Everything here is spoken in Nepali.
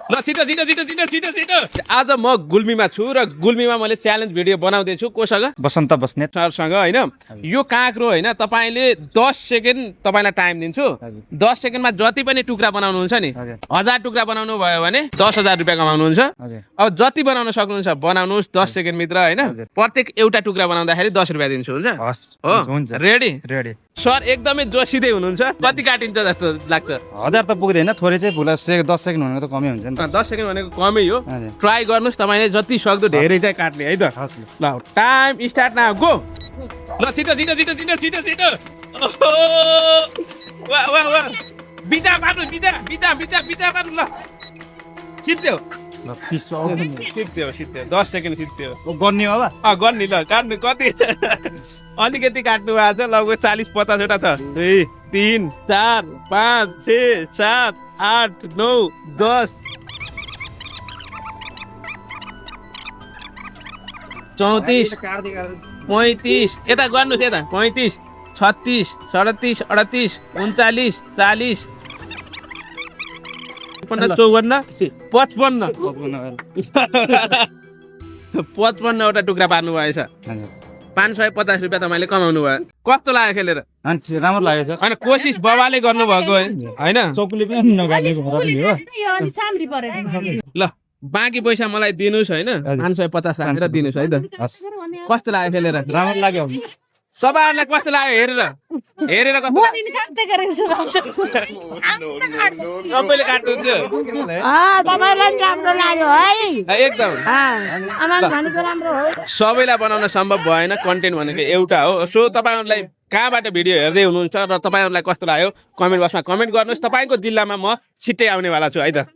ल छिटो छिटो छिटो छिटो छिटो छिटो आज म गुल्मीमा छु र गुल्मीमा मैले च्यालेन्ज भिडियो बनाउँदैछु कोसँग बसन्त बस्नेत सरसँग होइन यो काँक्रो होइन तपाईँले 10 सेकेन्ड तपाईँलाई टाइम दिन्छु 10 सेकेन्डमा जति पनि टुक्रा बनाउनुहुन्छ नि 1000 टुक्रा बनाउनु भयो भने 10,000 रुपियाँ कमाउनुहुन्छ अब जति बनाउन सक्नुहुन्छ बनाउनुहोस् 10 सेकेन्ड भित्र होइन प्रत्येक एउटा टुक्रा बनाउँदाखेरि 10 रुपियाँ दिन्छु हुन्छ रेडी रेडी सर एकदमै जोसिँदै हुनुहुन्छ कति काटिन्छ जस्तो लाग्छ 1000 त पुग्दैन थोरै चाहिँ भुला 10 सेकेन्ड भनेको त कमै हुन्छ नि 10 सेकेन्ड भनेको कमै हो ट्राई गर्नुहोस् तपाईँले जति सक्दो धेरै चाहिँ काट्ने है त ल टाइम स्टार्ट न गो ल छिटो छिटो छिटो छिटो छिटो छिटो वाह वाह वाह बिचा पार्नु बिचा बिचा बिचा बिचा पार्नु ल सिद्धो सिद्धो सिद्धो 10 सेकेन्ड सिद्धो गर्ने हो गर्ने ल काट्नु कति अलिकति काट्नु भएको छ लगभग 40-50 वटा छ 2 3 4 5 6 7 8 9 10 34 35 यता गर्नुहोस् यता 35 36 37 38 39 40 54 55 55 वटा टुक्रा पार्नु भएछ 550 रुपियाँ तपाईँले कमाउनु भयो कस्तो लाग्यो खेलेर राम्रो लाग्यो होइन कोसिस बबाले गर्नुभएको होइन चौकुले पनि नगालेको ल बाँकी पैसा मलाई दिनुहोस् होइन 550 राखेर दिनुहोस् है त कस्तो लाग्यो खेलेर राम्रो लाग्यो तपाईँहरूलाई कस्तो लाग्यो हेरेर कस्तो सबैले काट्नुहुन्छ एकदम सबैलाई बनाउन सम्भव भएन कन्टेन्ट भनेको एउटा हो सो तपाईँहरूलाई कहाँबाट भिडियो हेर्दै हुनुहुन्छ र तपाईँहरूलाई कस्तो लाग्यो कमेन्ट बक्समा कमेन्ट गर्नुहोस् तपाईँको जिल्लामा म छिट्टै आउनेवाला छु है त।